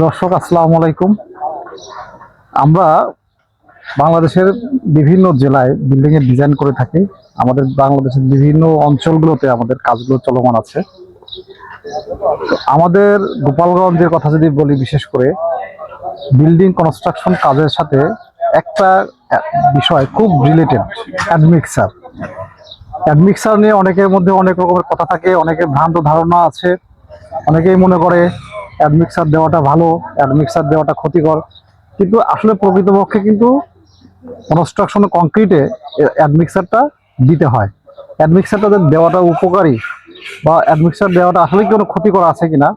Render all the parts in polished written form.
দর্শক আসসালামু আলাইকুম। আমরা বাংলাদেশের বিভিন্ন জেলায় বিল্ডিং এর ডিজাইন করে থাকি। আমাদের বাংলাদেশের বিভিন্ন অঞ্চলগুলোতে আমাদের কাজগুলো চলমান আছে। তো আমাদের গোপালগঞ্জের কথা যদি বলি, বিশেষ করে বিল্ডিং কনস্ট্রাকশন কাজের সাথে একটা বিষয় খুব রিলেটেড, অ্যাডমিক্সার। অ্যাডমিক্সার নিয়ে অনেকের মধ্যে অনেক রকমের কথা থাকে, অনেকের ভ্রান্ত ধারণা আছে। অনেকেই মনে করে অ্যাডমিক্সার দেওয়াটা ভালো, অ্যাডমিক্সার দেওয়াটা ক্ষতিকর। কিন্তু আসলে প্রকৃতপক্ষে কিন্তু কনস্ট্রাকশন কংক্রিটে অ্যাডমিক্সারটা দিতে হয়। অ্যাডমিক্সারটা দেওয়াটা উপকারী বা অ্যাডমিক্সার দেওয়াটা আসলে কোনো ক্ষতিকর আছে কিনা,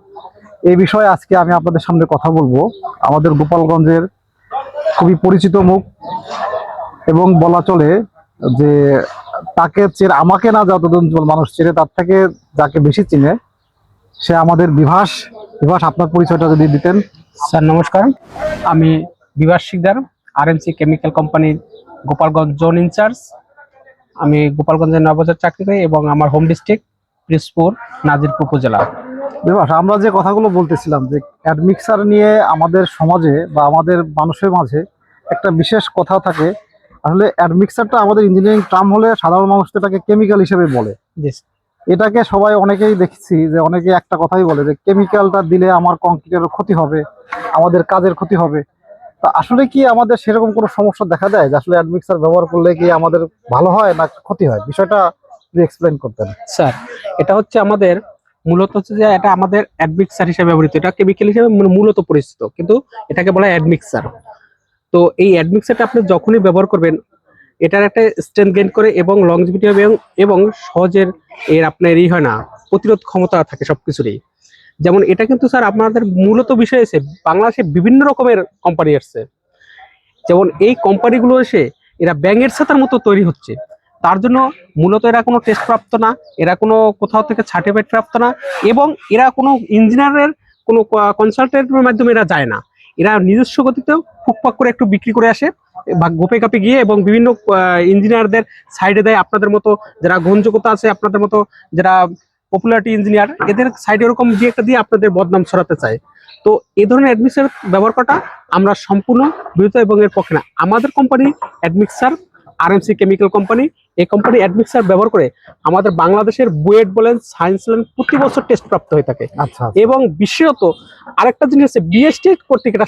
এই বিষয়ে আজকে আমি আপনাদের সামনে কথা বলবো। আমাদের গোপালগঞ্জের খুবই পরিচিত মুখ, এবং বলা চলে যে তাকে চেনে, আমাকে না যতজন মানুষ চেনে তার থেকে যাকে বেশি চিনে সে আমাদের বিভাস। বিভাস, আপনার পরিচয়টা যদি দিতেন। স্যার নমস্কার, আমি বিভাস শিকদার, আরএমসি কেমিক্যাল কোম্পানির গোপালগঞ্জ জোন ইনচার্জ। আমি গোপালগঞ্জের 9 বছর চাকরি করি এবং আমার হোম ডিস্ট্রিক্ট পিরোজপুর, নাজিরপুর উপজেলা। বিভাস, আমরা যে কথাগুলো বলতেছিলাম যে অ্যাডমিক্সার নিয়ে আমাদের সমাজে বা আমাদের মানুষের মাঝে একটা বিশেষ কথা থাকে। আসলে অ্যাডমিক্সারটা আমাদের ইঞ্জিনিয়ারিং টার্ম হলে সাধারণ মানুষ তো এটাকে কেমিক্যাল হিসেবে বলে। এটাকে সবাই অনেকেই দেখছি যে অনেকে একটা কথাই বলে যে কেমিক্যালটা দিলে আমার কংক্রিটের ক্ষতি হবে, আমাদের কাজের ক্ষতি হবে। তা আসলে কি আমাদের সেরকম কোনো সমস্যা দেখা যায় যে আসলে অ্যাডমিক্সার ব্যবহার করলে কি আমাদের ভালো হয় না ক্ষতি হয়? বিষয়টা যদি এক্সপ্লেইন করতেন। স্যার, এটা হচ্ছে আমাদের মূলত হচ্ছে যে এটা আমাদের অ্যাডমিক্সার হিসেবে ব্যবহৃত, এটা কেমিক্যাল হিসেবে মূলত পরিচিত, কিন্তু এটাকে বলা হয় অ্যাডমিক্সার। তো এই অ্যাডমিক্সারটা আপনি যখনই ব্যবহার করবেন, এটার একটা স্ট্রেংথ গেইন করে এবং লংজিভিটি হবে এবং সহজের এর আপনার হয় না, প্রতিরোধ ক্ষমতা থাকে সবকিছুরই। যেমন এটা কিন্তু স্যার আপনাদের মূলত বিষয় এসে বাংলাদেশে বিভিন্ন রকমের কোম্পানি আসছে। যেমন এই কোম্পানিগুলো এসে এরা ব্যাঙের ছাতার মতো তৈরি হচ্ছে। তার জন্য মূলত এরা কোনো টেস্ট প্রাপ্ত না, এরা কোনো কোথাও থেকে সার্টিফিকেট প্রাপ্ত না, এবং এরা কোনো ইঞ্জিনিয়ারের কোনো কনসালটেন্টের মাধ্যমে এরা যায় না। এরা নিজস্ব গতিতেও ফুকফাক করে একটু বিক্রি করে আসে বা গোপে কাপে গিয়ে, এবং বিভিন্ন ইঞ্জিনিয়ারদের সাইডে দেয়। আপনাদের মতো যারা গ্রহণযোগ্যতা আছে, আপনাদের মতো যারা পপুলারিটি ইঞ্জিনিয়ার, এদের সাইডে এরকম দিয়ে একটা দিয়ে আপনাদের বদনাম ছড়াতে চায়। তো এই ধরনের অ্যাডমিক্সার ব্যবহার করাটা আমরা সম্পূর্ণ বিরত এবং এর পক্ষে না। আমাদের company admixture, RMC chemical company, এই কোম্পানি অ্যাডমিক্সার ব্যবহার করে আমাদের বাংলাদেশের বুয়েট বলেন, সায়েন্স বলেন, প্রতি বছর টেস্ট প্রাপ্ত হয়ে থাকে। আচ্ছা। এবং বিশেষত আরেকটা জিনিস হচ্ছে বিএসটি কর্তৃক এটা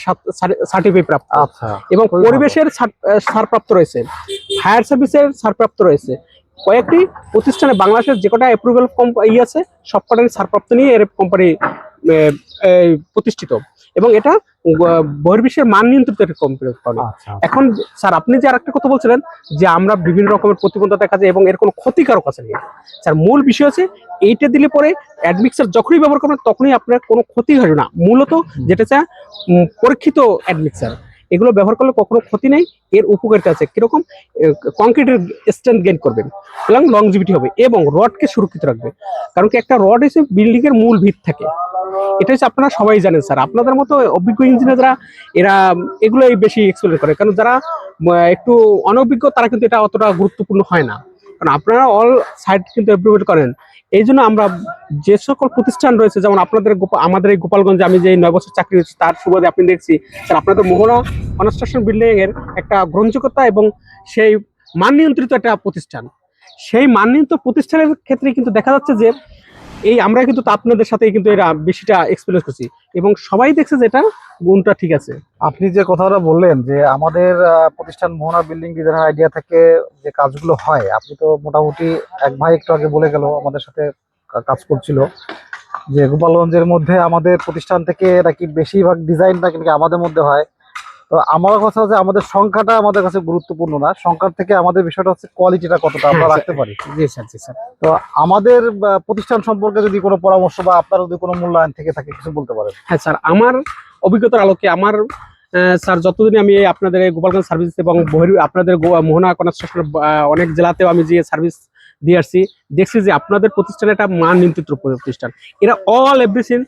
সার্টিফিকেট প্রাপ্ত। আচ্ছা। এবং পরিবেশের ছাড়প্রাপ্ত রয়েছে, ফায়ার সার্ভিসের ছাড়প্রাপ্ত রয়েছে। কয়েকটি প্রতিষ্ঠানে বাংলাদেশের যে কটা অ্যাপ্রুভাল আছে সব কটারই ছাড়প্রাপ্ত নিয়ে এর কোম্পানি প্রতিষ্ঠিত, এবং এটা বহির্বিশ্বের মান নিয়ন্ত্রিত কোম্পানি। এখন স্যার আপনি যে আরেকটা কথা বলছিলেন যে আমরা বিভিন্ন রকমের প্রতিবন্ধকতা দেখা যায় এবং এর কোনো ক্ষতিকারক আছে না, স্যার মূল বিষয় আছে এইটা দিলে পরে অ্যাডমিক্সার যখনই ব্যবহার করবেন তখনই আপনার কোনো ক্ষতি হবে না। মূলত যেটা চায় পরীক্ষিত অ্যাডমিক্সার, এগুলো ব্যবহার করলে কখনো ক্ষতি নেই। এর উপকারিতা আছে কিরকম, কংক্রিটের স্ট্রেংথ গেইন করবেন এবং লংজিভিটি হবে এবং রডকে সুরক্ষিত রাখবে। কারণ কি একটা রড এসে বিল্ডিং এর মূল ভিত থাকে, এটা হচ্ছে আপনারা সবাই জানেন। স্যার আপনাদের মতো অভিজ্ঞ ইঞ্জিনিয়াররা এরা এগুলোই বেশি এক্সপ্লেন করে, কারণ যারা একটু অনভিজ্ঞ তারা কিন্তু এটা অতটা গুরুত্বপূর্ণ হয় না, কারণ আপনারা অল সাইড কিন্তু ইমপ্লিমেন্ট করেন। এই জন্য আমরা যে সকল প্রতিষ্ঠান রয়েছে, যেমন আপনাদের আমাদের এই গোপালগঞ্জে আমি যে 9 বছর চাকরি হচ্ছে তার সুবাদে আপনি দেখছি স্যার আপনাদের মোহনা কনস্ট্রাকশন বিল্ডিং এর একটা গ্রহণযোগ্যতা এবং সেই মান নিয়ন্ত্রিত একটা প্রতিষ্ঠান। সেই মান নিয়ন্ত্রিত প্রতিষ্ঠানের ক্ষেত্রে কিন্তু দেখা যাচ্ছে যে এই আমরা কিন্তু আপনাদের সাথে কিন্তু এরা বেশিটা এক্সপেরিয়েন্স করছি এবং সবাই দেখছে যে এটা গুণটা ঠিক আছে। আপনি যে কথাটা বললেন যে আমাদের প্রতিষ্ঠান মোহনা বিল্ডিং ডিজাইন আইডিয়া থেকে যে কাজগুলো হয়, আপনি তো মোটামুটি এক ভাই একটু আগে বলে গেল আমাদের সাথে কাজ করছিল যে গোপালগঞ্জের মধ্যে আমাদের প্রতিষ্ঠান থেকে নাকি বেশিরভাগ ডিজাইনটা কিন্তু আমাদের মধ্যে হয়। তো আমার কথা হচ্ছে আমাদের সংখ্যাটা আমাদের কাছে গুরুত্বপূর্ণ না, সংখ্যার থেকে আমাদের বিষয়টা হচ্ছে কোয়ালিটিটা কতটা আমরা রাখতে পারি। জি স্যার, জি স্যার। তো আমাদের প্রতিষ্ঠান সম্পর্কে যদি কোনো পরামর্শ বা আপনার যদি কোনো মূল্যায়ন থেকে থাকে কিছু বলতে পারেন। হ্যাঁ স্যার, আমার অভিজ্ঞতার আলোকে আমার স্যার যতদিন আমি গোপালগঞ্জ সার্ভিস এবং আপনাদের মোহনা কনস্ট্রাকশন অনেক জেলাতেও আমি যে সার্ভিস দিয়ে আসছি, দেখছি যে আপনাদের প্রতিষ্ঠানে একটা মান নিয়ন্ত্রিত প্রতিষ্ঠান। এরা অল এভরিথিং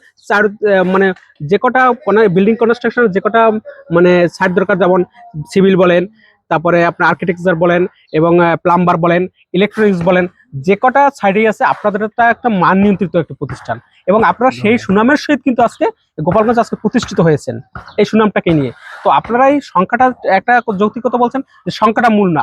মানে যে কটা বিল্ডিং কনস্ট্রাকশনের যে কটা মানে সাইট দরকার, যেমন সিভিল বলেন, তারপরে আপনার আর্কিটেকচার বলেন এবং প্লাম্বার বলেন, ইলেকট্রনিক্স বলেন, যে কটা সাইডেই আছে আপনাদের একটা মান নিয়ন্ত্রিত একটা প্রতিষ্ঠান, এবং আপনারা সেই সুনামের সহিত কিন্তু আজকে গোপালগঞ্জ আজকে প্রতিষ্ঠিত হয়েছেন এই সুনামটাকে নিয়ে। তো আপনারা এই সংখ্যাটা একটা যৌক্তিকতা বলছেন যে সংখ্যাটা মূল না,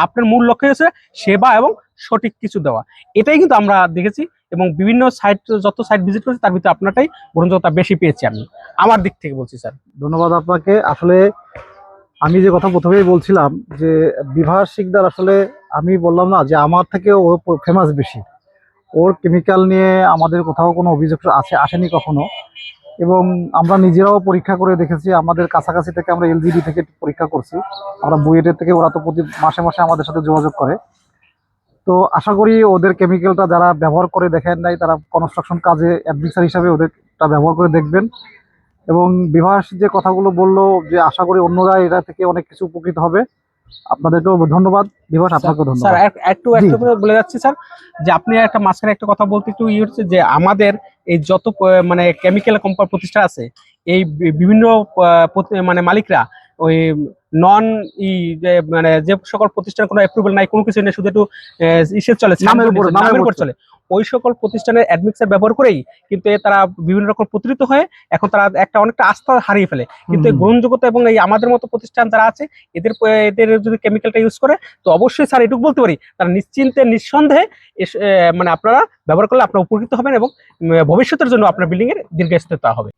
আপনার মূল লক্ষ্য হচ্ছে সেবা এবং সঠিক কিছু দেওয়া। এটাই কিন্তু আমরা দেখেছি, এবং বিভিন্ন সাইট যত সাইট ভিজিট করেছি তার ভিতরে আপনারটাই গ্রহণযোগ্যতা বেশি পেয়েছি আমি, আমার দিক থেকে বলছি স্যার। ধন্যবাদ আপনাকে। আসলে আমি যে কথা প্রথমেই বলছিলাম যে বিভাস শিকদার, আসলে আমি বললাম না যে আমার থেকে ও ফেমাস বেশি, ওর কেমিক্যাল নিয়ে আমাদের কোথাও কোনো অভিযোগ আসেনি কখনো, এবং আমরা নিজেরাও পরীক্ষা করে দেখেছি। আমাদের কাছাকাছি থেকে আমরা এলজিডি থেকে পরীক্ষা করছি, আমরা বুয়েটের থেকে, ওরা তো প্রতি মাসে মাসে আমাদের সাথে যোগাযোগ করে। তো আশা করি ওদের কেমিক্যালটা যারা ব্যবহার করে দেখেন নাই তারা কনস্ট্রাকশন কাজে অ্যাডমিক্সার হিসাবে ওদেরটা ব্যবহার করে দেখবেন। এবং বিভাস যে কথাগুলো বললো, যে আশা করি অন্যরা এটা থেকে অনেক কিছু উপকৃত হবে। আপনাদেরকেও ধন্যবাদ বিভাস, আপনাকেও স্যার ধন্যবাদ। একটু করে বলে যাচ্ছি স্যার, যে আপনি একটা মাঝখানে একটা কথা বলতে একটু হচ্ছে যে আমাদের এই যত মানে কেমিক্যাল কোম্পানি প্রতিষ্ঠান আছে, এই বিভিন্ন মানে মালিকরা ওই নন ই যে মানে যে সকল প্রতিষ্ঠান কোনো অ্যাপ্রুভাল নাই, কোনো কিছু নেই, শুধু একটু ইসে চলে, নামের উপর চলে, ওই সকল প্রতিষ্ঠানের অ্যাডমিক্সার ব্যবহার করেই কিন্তু তারা বিভিন্ন রকম প্রতারিত হয়ে এখন তারা অনেকটা আস্থা হারিয়ে ফেলে। কিন্তু এই গ্রহণযোগ্যতা এবং এই আমাদের মতো প্রতিষ্ঠান যারা আছে এদের যদি কেমিক্যালটা ইউজ করে, তো অবশ্যই স্যার এটুকু বলতে পারি তারা নিশ্চিন্তে নিঃসন্দেহে মানে আপনারা ব্যবহার করলে আপনারা উপকৃত হবেন, এবং ভবিষ্যতের জন্য আপনার বিল্ডিং এর দীর্ঘস্থায়িত্ব হবে।